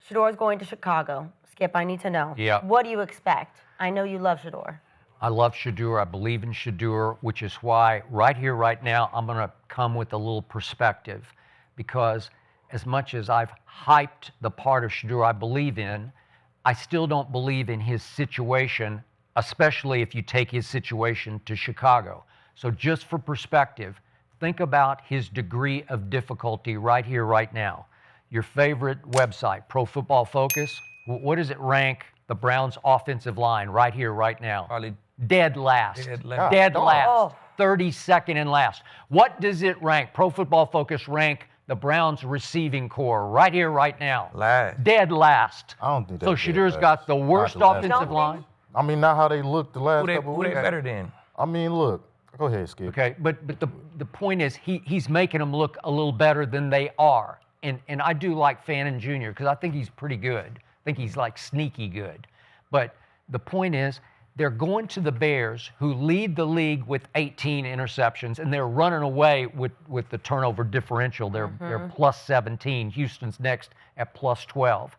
Shedeur's going to Chicago. Skip, I need to know. Yeah. What do you expect? I know you love Shedeur. I love Shedeur. I believe in Shedeur, which is why right here, right now, I'm going to come with a little perspective. Because as much as I've hyped the part of Shedeur I believe in, I still don't believe in his situation, especially if you take his situation to Chicago. So just for perspective, think about his degree of difficulty right here, right now. Your favorite website, Pro Football Focus, what does it rank the Browns' offensive line right here, right now? Probably dead last. Dead last. Oh. 32nd and last. What does it rank? Pro Football Focus rank the Browns' receiving core right here, right now. Last. Dead last. I don't think So that's dead Shedeur's last. got the worst Not the last offensive one. line. I mean, not how they looked the last couple Who they weeks. better than? I mean, look. Go ahead, Skip. Okay, but the point is he's making them look a little better than they are. And I do like Fannin Jr. because I think he's pretty good. I think he's like sneaky good. But the point is they're going to the Bears, who lead the league with 18 interceptions, and they're running away with the turnover differential. They're plus 17. Houston's next at plus 12.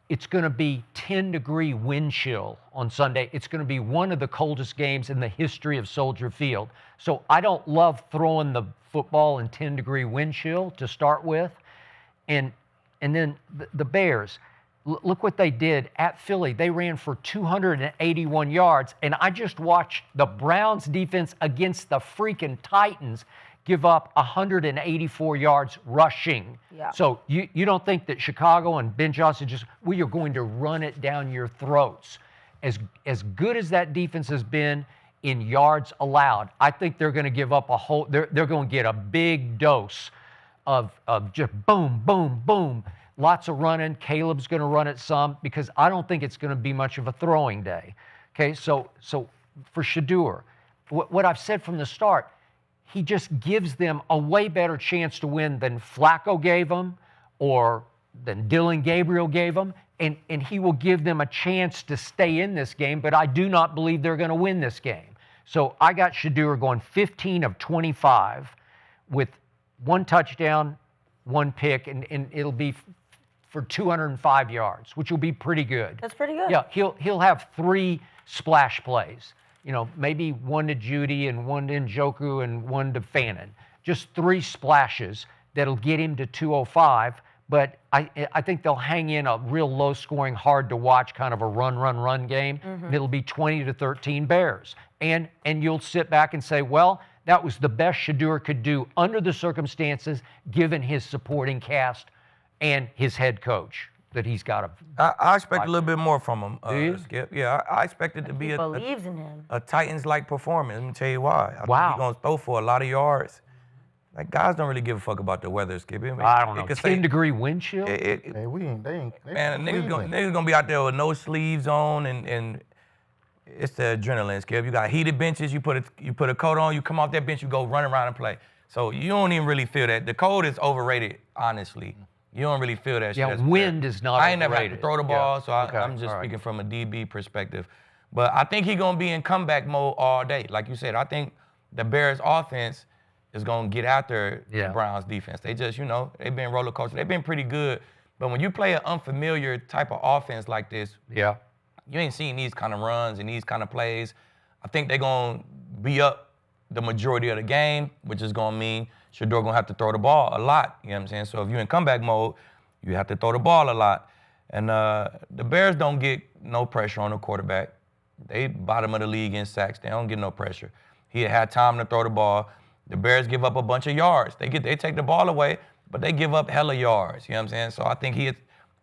It's going to be 10-degree wind chill on Sunday. It's going to be one of the coldest games in the history of Soldier Field. So I don't love throwing the football in 10-degree wind chill to start with. And then the Bears, look what they did at Philly. They ran for 281 yards. And I just watched the Browns defense against the freaking Titans give up 184 yards rushing. Yeah. So you don't think that Chicago and Ben Johnson we are going to run it down your throats. As good as that defense has been in yards allowed, I think they're going to give up they're going to get a big dose of just boom, boom, boom. Lots of running. Caleb's going to run it some because I don't think it's going to be much of a throwing day. Okay, so for Shedeur, what I've said from the start, he just gives them a way better chance to win than Flacco gave them or than Dylan Gabriel gave them, and he will give them a chance to stay in this game, but I do not believe they're going to win this game. So I got Shedeur going 15 of 25 with one touchdown, one pick, and it'll be for 205 yards, which will be pretty good. That's pretty good. Yeah, he'll have 3 splash plays. You know, maybe one to Judy and one to Njoku and one to Fannin. Just 3 splashes that'll get him to 205. But I think they'll hang in a real low-scoring, hard-to-watch kind of a run game. And it'll be 20-13 Bears. And you'll sit back and say, well, that was the best Shedeur could do under the circumstances, given his supporting cast and his head coach that he's got. I expect a little bit more from him, Do you? Skip. Yeah, I expect it to be He believes in him. a Titans-like performance. Let me tell you why. I Wow. think he's going to throw for a lot of yards. Like, guys don't really give a fuck about the weather, Skip. I don't know, 10-degree wind chill? They Man, niggas gonna be out there with no sleeves on, and it's the adrenaline, Skip. You got heated benches. You put a coat on. You come off that bench. You go run around and play. So you don't even really feel that. The cold is overrated, honestly. You don't really feel that shit. Yeah, wind is not I ain't never had overrated. to throw the ball, so Okay, I'm just all right. speaking from a DB perspective. But I think he's gonna be in comeback mode all day. Like you said, I think the Bears offense is gonna get after the Browns defense. They just, they've been roller coaster. They've been pretty good. But when you play an unfamiliar type of offense like this, you ain't seen these kind of runs and these kind of plays. I think they're gonna be up the majority of the game, which is gonna mean Shedeur gonna have to throw the ball a lot. You know what I'm saying? So if you're in comeback mode, you have to throw the ball a lot. And the Bears don't get no pressure on the quarterback. They bottom of the league in sacks. They don't get no pressure. He had time to throw the ball. The Bears give up a bunch of yards. They take the ball away, but they give up hella yards. You know what I'm saying? So I think he'd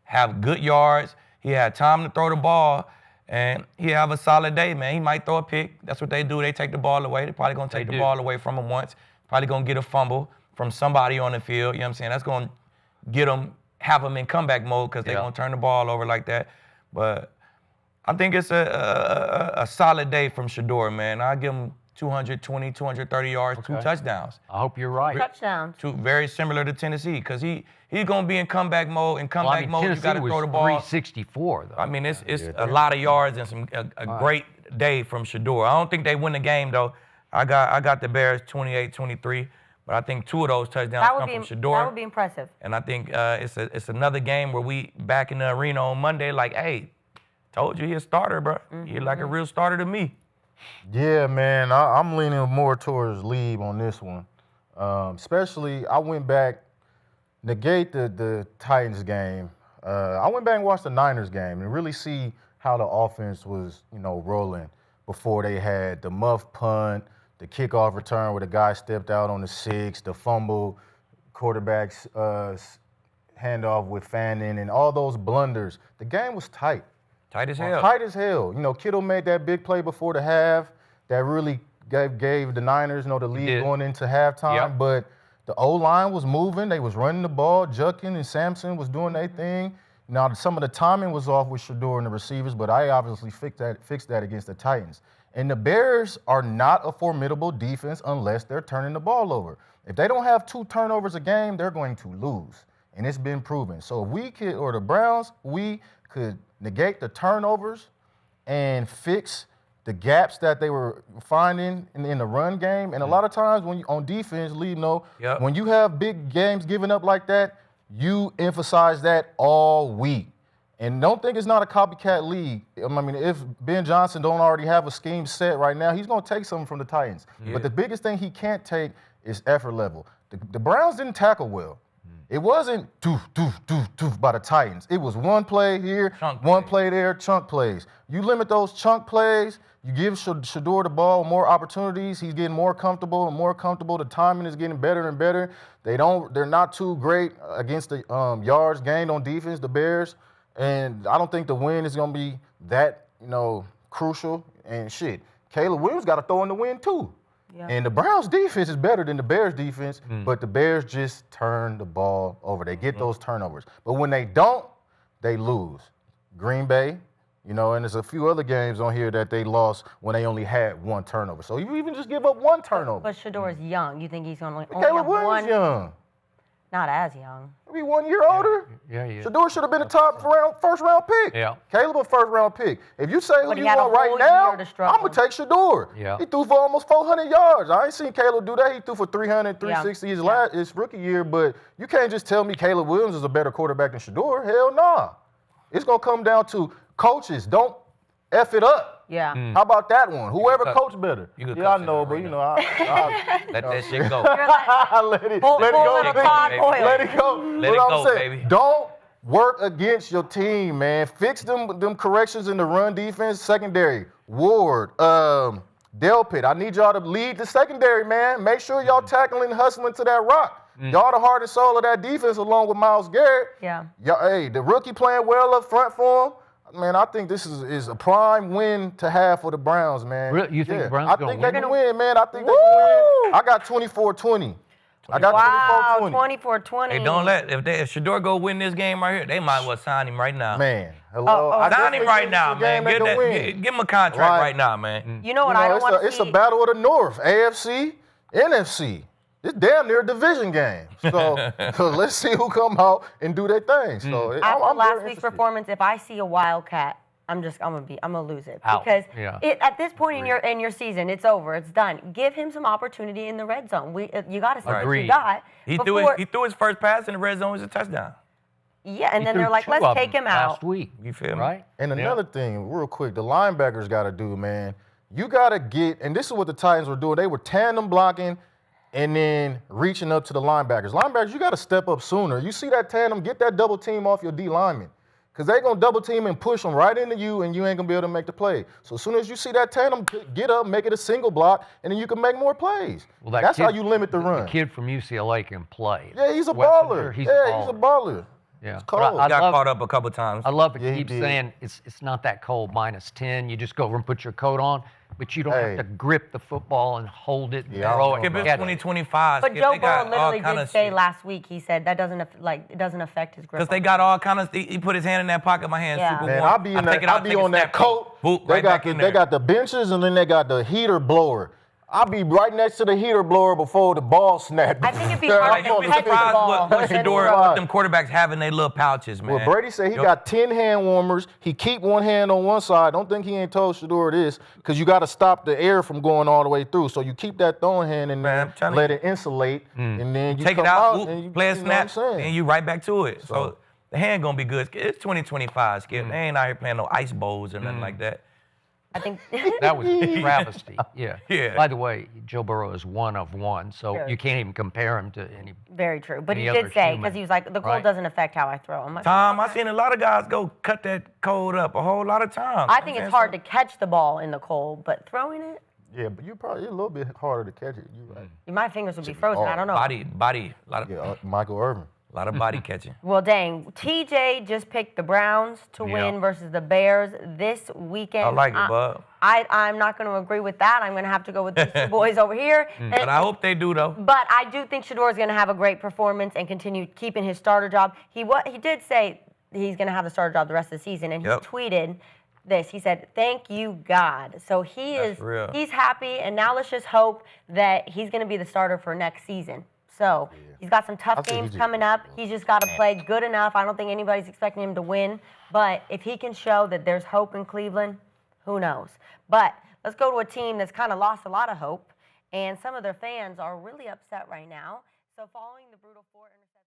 have good yards. He had time to throw the ball, and he'll have a solid day, man. He might throw a pick. That's what they do. They take the ball away. They're probably going to take the ball away from him once. Probably going to get a fumble from somebody on the field. You know what I'm saying? That's going to have them in comeback mode because they're going to turn the ball over like that. But I think it's a solid day from Shedeur, man. I give him 220, 230 yards, 2 touchdowns. I hope you're right. Touchdowns. Very similar to Tennessee because he's going to be in comeback mode. In comeback mode, you got to throw the ball. 364, though. I mean, it's a lot of yards and a great day from Shedeur. I don't think they win the game, though. I got the Bears 28-23, But I think 2 of those touchdowns That would come be from Shedeur. that would be impressive. And I think it's another game where we back in the arena on Monday like, hey, told you he a starter, bro. You're like a real starter to me. Yeah, man, I'm leaning more towards Lieb on this one. Especially, I went back, negate the Titans game. I went back and watched the Niners game and really see how the offense was, rolling before they had the muff punt, the kickoff return where the guy stepped out on the 6, the fumble, quarterback's handoff with Fannin, and all those blunders. The game was tight. Tight as hell. Tight as hell. Kittle made that big play before the half that really gave the Niners, the lead going into halftime. Yep. But the O-line was moving. They was running the ball. Jukin and Sampson was doing their thing. Now, some of the timing was off with Shedeur and the receivers, but I obviously fixed that against the Titans. And the Bears are not a formidable defense unless they're turning the ball over. If they don't have 2 turnovers a game, they're going to lose. And it's been proven. So if we could, or the Browns, we could negate the turnovers and fix the gaps that they were finding in the run game. And a lot of times when you on defense, when you have big games given up like that, you emphasize that all week. And don't think it's not a copycat league. I mean, if Ben Johnson don't already have a scheme set right now, he's going to take something from the Titans. Yeah. But the biggest thing he can't take is effort level. The Browns didn't tackle well. It wasn't doof, doof, doof, doof by the Titans. It was one play here, one play there, chunk plays. You limit those chunk plays, you give Shedeur the ball more opportunities. He's getting more comfortable and more comfortable. The timing is getting better and better. They're not too great against the yards gained on defense, the Bears. And I don't think the win is going to be that, crucial. And shit, Caleb Williams got to throw in the win too. Yeah. And the Browns' defense is better than the Bears' defense, but the Bears just turn the ball over. They get those turnovers. But when they don't, they lose. Green Bay, and there's a few other games on here that they lost when they only had 1 turnover. So you even just give up 1 turnover. But Shedeur is young. You think he's going to only Caleb have Williams 1? Young. Not as young. Maybe 1 year older. Yeah. Shedeur should have been a first round pick. Yeah. Caleb a first round pick. If you say who But you he had a want right whole now, year to struggle. I'm gonna take Shedeur. Yeah. He threw for almost 400 yards. I ain't seen Caleb do that. He threw for 300, 360 his rookie year. But you can't just tell me Caleb Williams is a better quarterback than Shedeur. Hell nah. It's gonna come down to coaches. Don't F it up. Yeah. How about that one? Whoever coach better. Yeah, I know, but I let that shit go. let it go. Let it go. Let it go, baby. Don't work against your team, man. Fix them corrections in the run defense, secondary. Ward, Delpit, I need y'all to lead the secondary, man. Make sure y'all tackling and hustling to that rock. Y'all the heart and soul of that defense along with Myles Garrett. Yeah. Hey, the rookie playing well up front for him. Man, I think this is a prime win to have for the Browns, man. Really? You think the Browns I going to think win? they can win, man. I think they can win. I got 24-20. I got 24-20. 24-20. Hey, don't let if Shedeur go win this game right here, they might well sign him right now. Man, hello. Sign him right now, man. Give him a contract right now, man. You know what I don't want to see? It's a battle of the North, AFC, NFC. It's damn near a division game. So let's see who come out and do their thing. So after last week's performance, if I see a Wildcat, I'm gonna lose it. Out. Because Yeah. at this point in your season, it's over, it's done. Give him some opportunity in the red zone. You got to see what you got. He threw his first pass in the red zone as a touchdown. Yeah, and then they're like, let's take him out. Last week. You feel me? Right? And another thing, real quick, the linebackers got to do, man. You got to get, and this is what the Titans were doing. They were tandem blocking and then reaching up to the linebackers. Linebackers, you got to step up sooner. You see that tandem, get that double team off your D lineman. Because they're going to double team and push them right into you, and you ain't going to be able to make the play. So as soon as you see that tandem, get up, make it a single block, and then you can make more plays. Well, that's how you limit the run. The kid from UCLA can play. Yeah, he's a baller. He's a baller. Yeah. It's cold. I got caught up a couple times. I love it. Keep saying it's not that cold, -10. You just go over and put your coat on, but you don't have to grip the football and hold it and throw it. Skip, it's 2025. But Joe Burrow literally did say last week, he said that doesn't affect his grip. Because they got all kind of, he put his hand in that pocket, my hand super Man, warm. I'll be on that coat. They got the benches and then they got the heater blower. I'll be right next to the heater blower before the ball snapped. I think it'd be hard Like, you'd be to catch the surprised ball. what Shedeur, what them quarterbacks have in their little pouches, man. Well, Brady said he got 10 hand warmers. He keep one hand on one side. Don't think he ain't told Shedeur this, because you got to stop the air from going all the way through. So you keep that throwing hand in there, let it insulate, and then you take come it out, and you play a you know what I'm snap, saying? and you right back to it. So the hand gonna be good. It's 2025, Skip. They ain't out here playing no ice bowls or nothing like that. I think That was a travesty. Yeah. Yeah. By the way, Joe Burrow is 1 of 1, so Sure. you can't even compare him to any. very true. But he Any did other say, human, because he was like, the cold right? doesn't affect how I throw. I'm like, Tom, I seen a lot of guys go cut that cold up a whole lot of times. I think it's hard to catch the ball in the cold, but throwing it, Yeah, but you're probably a little bit harder to catch it. You're right. my fingers would be frozen. I don't know. Body, a lot of Michael Irvin. body catching. Well, dang. TJ just picked the Browns to win versus the Bears this weekend. I like it, bud. I'm not going to agree with that. I'm going to have to go with these two boys over here. But I hope they do, though. But I do think Shedeur is going to have a great performance and continue keeping his starter job. He did say he's going to have the starter job the rest of the season, and he tweeted this. He said, "Thank you, God." So he's happy, and now let's just hope that he's going to be the starter for next season. So he's got some tough games coming up. He's just got to play good enough. I don't think anybody's expecting him to win. But if he can show that there's hope in Cleveland, who knows? But let's go to a team that's kind of lost a lot of hope, and some of their fans are really upset right now. So following the brutal 4 interception